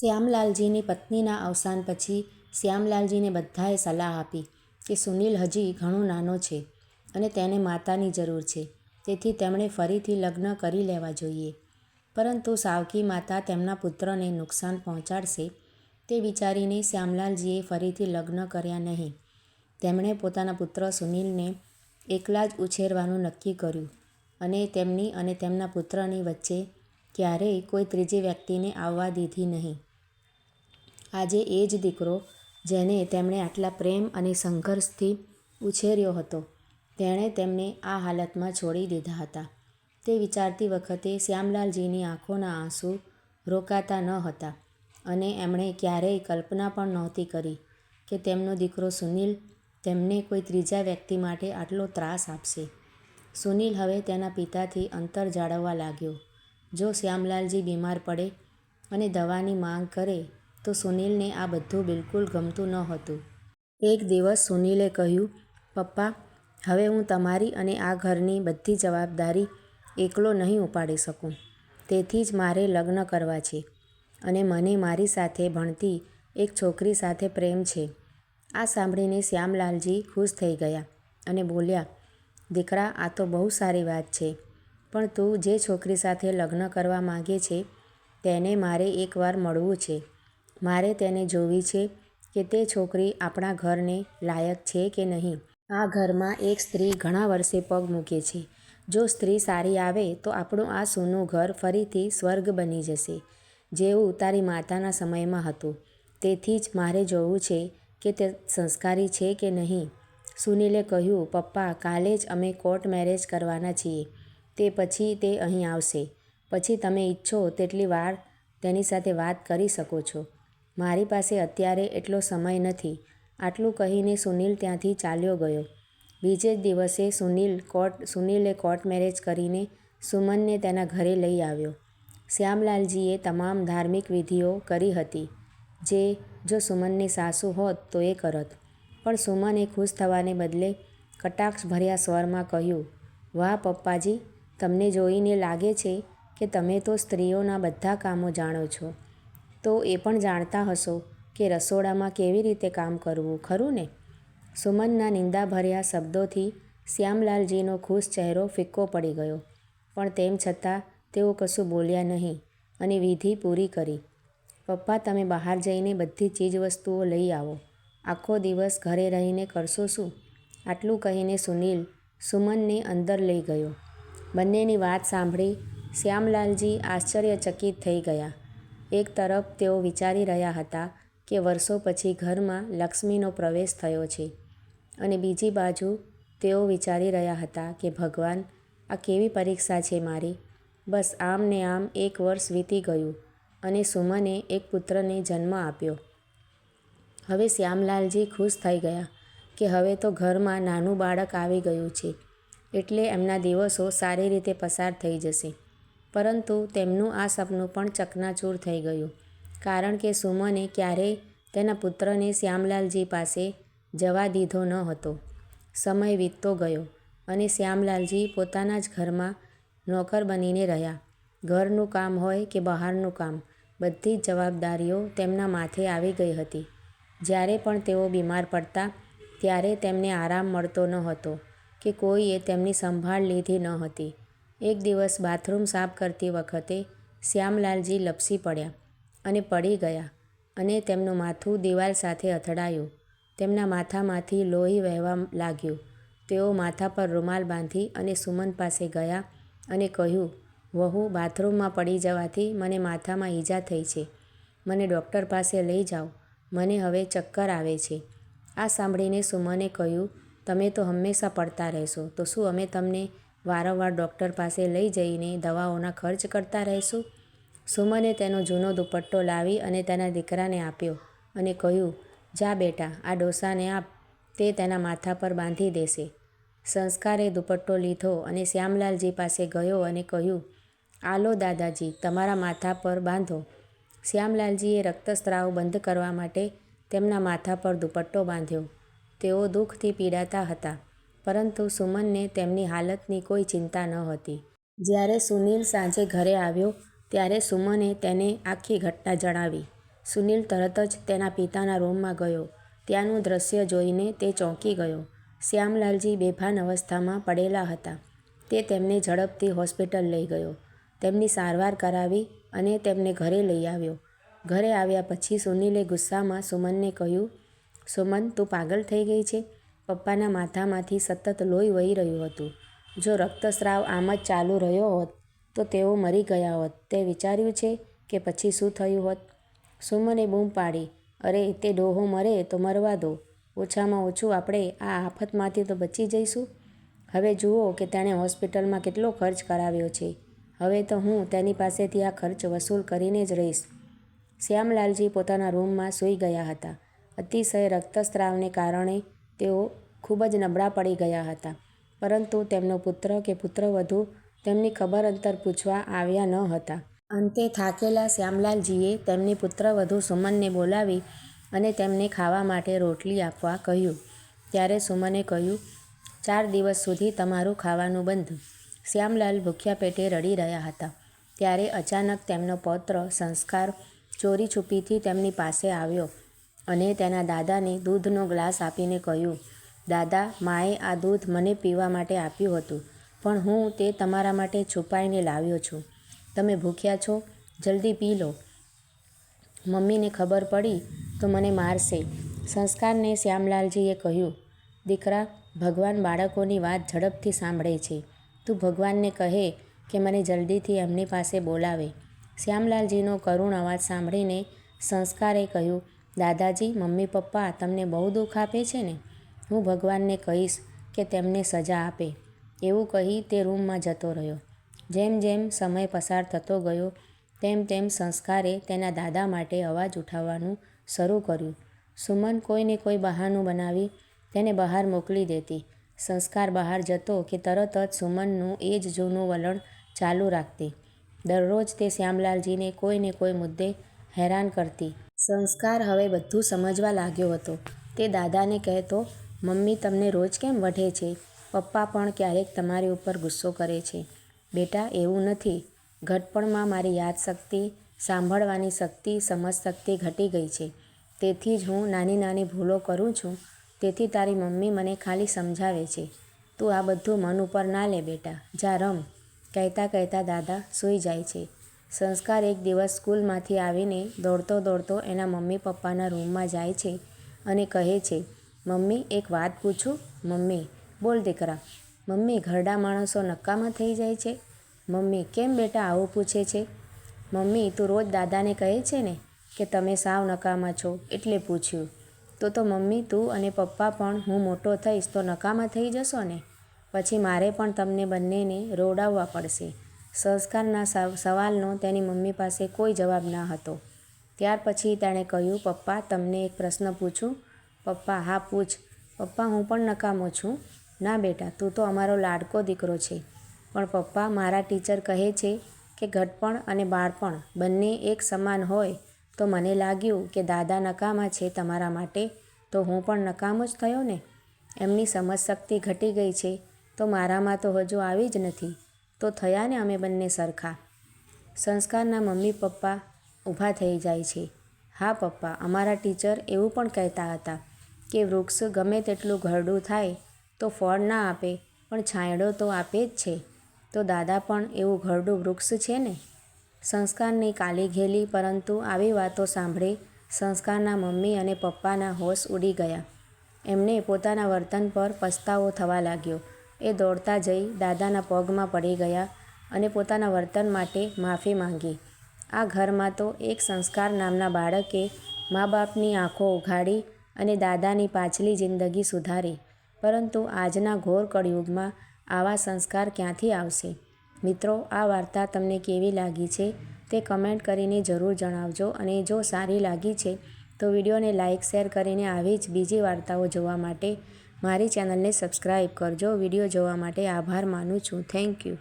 શ્યામલાલજીની પત્નીના અવસાન પછી શ્યામલાલજીને બધાએ સલાહ આપી કે સુનિલ હજી ઘણો નાનો છે અને તેને માતાની જરૂર છે, તેથી તેમણે ફરીથી લગ્ન કરી લેવા જોઈએ. પરંતુ સાવકી માતા તેમના પુત્રને નુકસાન પહોંચાડશે તે વિચારીને શ્યામલાલજીએ ફરીથી લગ્ન કર્યા નહીં. તેમણે પોતાના પુત્ર સુનિલને એકલા જ ઉછેરવાનું નક્કી કર્યું અને તેમની અને તેમના પુત્રની વચ્ચે ક્યારેય કોઈ ત્રીજી વ્યક્તિને આવવા દીધી નહીં. આજે એ જ દીકરો જેને તેમણે આટલા પ્રેમ અને સંઘર્ષથી ઉછેર્યો હતો, તેણે તેમને આ હાલતમાં છોડી દીધા હતા. તે વિચારતી વખતે શ્યામલાલજીની આંખોના આંસુ રોકાતા ન હતા અને એમણે ક્યારેય કલ્પના પણ નહોતી કરી કે તેમનો દીકરો સુનિલ તેમને કોઈ ત્રીજા વ્યક્તિ માટે આટલો ત્રાસ આપશે. સુનિલ હવે તેના પિતાથી અંતર જાળવવા લાગ્યો. જો શ્યામલાલજી બીમાર પડે અને દવાની માંગ કરે તો સુનિલને આ બધું બિલકુલ ગમતું ન હતું. એક દિવસ સુનિલે કહ્યું, "પપ્પા, હવે હું તમારી અને આ ઘરની બધી જવાબદારી એકલો નહીં ઉપાડી શકું. તેથી જ મારે લગ્ન કરવા છે અને મને મારી સાથે ભણતી એક છોકરી સાથે પ્રેમ છે." આ સાંભળીને શ્યામલાલજી ખુશ થઈ ગયા અને બોલ્યા, "દીકરા, આ તો બહુ સારી વાત છે, પણ તું જે છોકરી સાથે લગ્ન કરવા માંગે છે તેને મારે એકવાર મળવું છે. મારે તેને જોવી છે કે તે છોકરી આપણા ઘરને લાયક છે કે નહીં. આ ઘરમાં એક સ્ત્રી ઘણા વર્ષે પગ મૂકે છે. જો સ્ત્રી સારી આવે તો આપણું આ સૂનું ઘર ફરીથી સ્વર્ગ બની જશે, જેવું તારી માતાના સમયમાં હતું. તેથી જ મારે જોવું છે કે તે સંસ્કારી છે કે નહીં." સુનિલે કહ્યું, "પપ્પા, કાલે જ અમે કોર્ટ મેરેજ કરવાના છીએ. તે પછી તે અહીં આવશે. પછી તમે ઈચ્છો તેટલી વાર તેની સાથે વાત કરી શકો છો. મારી પાસે અત્યારે એટલો સમય નથી." આટલું કહીને સુનિલ ત્યાંથી ચાલ્યો ગયો. બીજે જ દિવસે સુનિલે કોર્ટ મેરેજ કરીને સુમનને તેના ઘરે લઈ આવ્યો. શ્યામલાલજીએ તમામ ધાર્મિક વિધિઓ કરી હતી, જે જો સુમનની સાસુ હોત તો એ કરત. પણ સુમને ખુશ થવાને બદલે કટાક્ષભર્યા સ્વરમાં કહ્યું, "વાહ પપ્પાજી, તમને જોઈને લાગે છે કે તમે તો સ્ત્રીઓના બધા કામો જાણો છો. તો એ પણ જાણતા હશો કે રસોડામાં કેવી રીતે કામ કરવું, ખરું ને?" સુમનના નિંદાભર્યા શબ્દોથી શ્યામલાલજીનો ખુશ ચહેરો ફિક્કો પડી ગયો. પણ તેમ છતાં તેઓ કશું બોલ્યા નહીં અને વિધિ પૂરી કરી. "પપ્પા, તમે બહાર જઈને બધી ચીજવસ્તુઓ લઈ આવો. આખો દિવસ ઘરે રહીને કરશો શું?" આટલું કહીને સુનિલ સુમનને અંદર લઈ ગયો. બંનેની વાત સાંભળી શ્યામલાલજી આશ્ચર્યચકિત થઈ ગયા. એક તરફ તેઓ વિચારી રહ્યા હતા કે વર્ષો પછી ઘરમાં લક્ષ્મીનો પ્રવેશ થયો છે અને બીજી બાજુ તેઓ વિચારી રહ્યા હતા કે ભગવાન, આ કેવી પરીક્ષા છે મારી. બસ આમ ને આમ એક વર્ષ વીતી ગયું અને સુમને એક પુત્રને જન્મ આપ્યો. હવે શ્યામલાલજી ખુશ થઈ ગયા કે હવે તો ઘરમાં નાનું બાળક આવી ગયું છે, એટલે એમના દિવસો સારી રીતે પસાર થઈ જશે. પરંતુ તેમનું આ સપનું પણ ચકનાચૂર થઈ ગયું, કારણ કે સુમને ક્યારેય તેના પુત્રને શ્યામલાલજી પાસે જવા દીધો ન હતો. સમય વીતતો ગયો અને શ્યામલાલજી પોતાના જ ઘરમાં નોકર બનીને રહ્યા. ઘરનું કામ હોય કે બહારનું કામ, બધી જ જવાબદારીઓ તેમના માથે આવી ગઈ હતી. જ્યારે પણ તેઓ બીમાર પડતા ત્યારે તેમને આરામ મળતો ન હતો કે કોઈએ તેમની સંભાળ લીધી ન હતી. એક દિવસ બાથરૂમ સાફ કરતી વખતે શ્યામલાલજી લપસી પડ્યા અને પડી ગયા અને તેમનું માથું દિવાલ સાથે અથડાયું. તેમના માથામાંથી લોહી વહેવા લાગ્યું. તેઓ માથા પર રૂમાલ બાંધી અને સુમન પાસે ગયા અને કહ્યું, "વહુ, બાથરૂમમાં પડી જવાથી મને માથામાં ઈજા થઈ છે. મને ડૉક્ટર પાસે લઈ જાઓ. મને હવે ચક્કર આવે છે." આ સાંભળીને સુમને કહ્યું, "તમે તો હંમેશા પડતા રહેશો, તો શું અમે તમને વારંવાર ડૉક્ટર પાસે લઈ જઈને દવાઓના ખર્ચ કરતા રહીશું?" સુમને તેનો જૂનો દુપટ્ટો લાવી અને તેના દીકરાને આપ્યો અને કહ્યું, "જા બેટા, આ ડોસાને આપ, તે તેના માથા પર બાંધી દેશે." સંસ્કારે દુપટ્ટો લીધો અને શ્યામલાલજી પાસે ગયો અને કહ્યું, "આ લો દાદાજી, તમારા માથા પર બાંધો." શ્યામલાલજીએ રક્તસ્રાવ બંધ કરવા માટે તેમના માથા પર દુપટ્ટો બાંધ્યો. તેઓ દુઃખથી પીડાતા હતા, પરંતુ સુમનને તેમની હાલતની કોઈ ચિંતા ન હતી. જ્યારે સુનિલ સાંજે ઘરે આવ્યો ત્યારે સુમને તેને આખી ઘટના જણાવી. સુનિલ તરત જ તેના પિતાના રૂમમાં ગયો. ત્યાંનું દ્રશ્ય જોઈને તે ચોંકી ગયો. શ્યામલાલજી બેભાન અવસ્થામાં પડેલા હતા. તે તેમને ઝડપથી હોસ્પિટલ લઈ ગયો. તેમની સારવાર કરાવી અને તેમને ઘરે લઈ આવ્યો. ઘરે આવ્યા પછી સુનિલે ગુસ્સામાં સુમનને કહ્યું, સુમન, તું પાગલ થઈ ગઈ છે? પપ્પાના માથામાંથી સતત લોહી વહી રહ્યું હતું. જો રક્તસ્રાવ આમ જ ચાલુ રહ્યો હોત તો તેઓ મરી ગયા હોત. તે વિચાર્યું છે કે પછી શું થયું હોત? સુમને બૂમ પાડી, અરે, તે ડોહો મરે તો મરવા દો. ઓછામાં ઓછું આપણે આ આફતમાંથી તો બચી જઈશું. હવે જુઓ કે તેણે હોસ્પિટલમાં કેટલો ખર્ચ કરાવ્યો છે. હવે તો હું તેની પાસેથી આ ખર્ચ વસૂલ કરીને જ રહીશ. શ્યામલાલજી પોતાના રૂમમાં સૂઈ ગયા હતા. અતિશય રક્તસ્રાવને કારણે તેઓ ખૂબ જ નબળા પડી ગયા હતા. પરંતુ તેમનો પુત્ર કે પુત્રવધુ તેમની ખબર અંતર પૂછવા આવ્યા ન હતા. અંતે થાકેલા શ્યામલાલજીએ તેમની પુત્રવધુ સુમનને બોલાવી અને તેમને ખાવા માટે રોટલી આપવા કહ્યું. ત્યારે સુમને કહ્યું, 4 દિવસ સુધી તમારું ખાવાનું બંધ. શ્યામલાલ ભૂખ્યા પેટે રડી રહ્યા હતા. ત્યારે અચાનક તેમનો પૌત્ર સંસ્કાર ચોરી છુપીથી તેમની પાસે આવ્યો અને તેના દાદાને દૂધનો ગ્લાસ આપીને કહ્યું, દાદા, માએ આ દૂધ મને પીવા માટે આપ્યું હતું, પણ હું તે તમારા માટે છુપાઈને લાવ્યો છું. તમે ભૂખ્યા છો, જલ્દી પી લો. મમ્મીને ખબર પડી તો મને મારશે. સંસ્કારને શ્યામલાલજીએ કહ્યું, દીકરા, ભગવાન બાળકોની વાત ઝડપથી સાંભળે છે. તું ભગવાનને કહે કે મને જલ્દીથી એમની પાસે બોલાવે. શ્યામલાલજીનો કરુણ અવાજ સાંભળીને સંસ્કારે કહ્યું, દાદાજી, મમ્મી પપ્પા તમને બહુ દુઃખ આપે છે ને? હું ભગવાનને કહીશ કે તેમને સજા આપે. એવું કહી તે રૂમમાં જતો રહ્યો. જેમ જેમ સમય પસાર થતો ગયો તેમ તેમ સંસ્કારે તેના દાદા માટે અવાજ ઉઠાવવાનું શરૂ કર્યું. સુમન કોઈને કોઈ બહાનું બનાવી તેને બહાર મોકલી દેતી. સંસ્કાર બહાર જતો કે તરત જ સુમનનું એ જ જૂનું વલણ ચાલુ રાખતી. દરરોજ તે શ્યામલાલજીને કોઈને કોઈ મુદ્દે હેરાન કરતી. સંસ્કાર હવે બધું સમજવા લાગ્યો હતો. તે દાદાને કહેતો, મમ્મી તમને રોજ કેમ વઢે છે? પપ્પા પણ ક્યારેક તમારી ઉપર ગુસ્સો કરે છે. બેટા, એવું નથી. ઘટપણમાં મારી યાદશક્તિ, સાંભળવાની શક્તિ, સમજશક્તિ ઘટી ગઈ છે. તેથી જ હું નાની નાની ભૂલો કરું છું. તેથી તારી મમ્મી મને ખાલી સમજાવે છે. તું આ બધું મન ઉપર ના લે બેટા, જા રમ. કહેતા કહેતા દાદા સૂઈ જાય છે. સંસ્કાર એક દિવસ સ્કૂલમાંથી આવીને દોડતો દોડતો એના મમ્મી પપ્પાના રૂમમાં જાય છે અને કહે છે, મમ્મી, એક વાત પૂછું? મમ્મી, બોલ દીકરા. મમ્મી, ઘરડા માણસો નકામા થઈ જાય છે? મમ્મી, કેમ બેટા આવું પૂછે છે? મમ્મી, તું રોજ દાદાને કહે છે ને કે તમે સાવ નકામા છો, એટલે પૂછ્યું. તો મમ્મી, તું અને પપ્પા પણ હું મોટો થઈશ તો નકામા થઈ જશો ને? પછી મારે પણ તમને બંનેને રોવડાવવા પડશે. સંસ્કારના સવાલનો તેની મમ્મી પાસે કોઈ જવાબ ના હતો. ત્યાર પછી તેણે કહ્યું, પપ્પા, તમને એક પ્રશ્ન પૂછું? પપ્પા, હા પૂછ. પપ્પા, હું પણ નકામો છું? ના બેટા, તું તો અમારો લાડકો દીકરો છે. પણ પપ્પા, મારા ટીચર કહે છે કે ઘટપણ અને બાળપણ બંને એક સમાન હોય. તો મને લાગ્યું કે દાદા નકામા છે તમારા માટે, તો હું પણ નકામો જ થયો ને? એમની સમજશક્તિ ઘટી ગઈ છે તો મારામાં તો હજુ આવી જ નથી. તો થયા ને અમે બંને સરખા. સંસ્કારના મમ્મી પપ્પા ઊભા થઈ જાય છે. હા પપ્પા, અમારા ટીચર એવું પણ કહેતા હતા કે વૃક્ષ ગમે તેટલું ઘરડું થાય તો ફળ ના આપે, પણ છાંયડો તો આપે જ છે. તો દાદા પણ એવું ઘરડું વૃક્ષ છે ને? સંસ્કારની કાલી ઘેલી પરંતુ આવી વાતો સાંભળી સંસ્કારના મમ્મી અને પપ્પાના હોશ ઉડી ગયા. એમને પોતાના વર્તન પર પસ્તાવો થવા લાગ્યો. એ દોડતા જઈ દાદાના પગમાં પડી ગયા અને પોતાના વર્તન માટે માફી માંગી. આ ઘરમાં તો એક સંસ્કાર નામના બાળકે મા બાપની આંખો ઉઘાડી અને દાદાની પાછલી જિંદગી સુધારી. પરંતુ આજના ઘોર કળયુગમાં આવા સંસ્કાર ક્યાંથી આવશે? મિત્રો, આ વાર્તા તમને કેવી લાગી છે તે કમેન્ટ કરીને જરૂર જણાવજો. અને જો સારી લાગી છે તો વિડીયોને લાઇક શેર કરીને આવી જ બીજી વાર્તાઓ જોવા માટે મારી ચેનલને સબસ્ક્રાઈબ કરજો. વિડીયો જોવા માટે આભાર માનું છું. Thank you.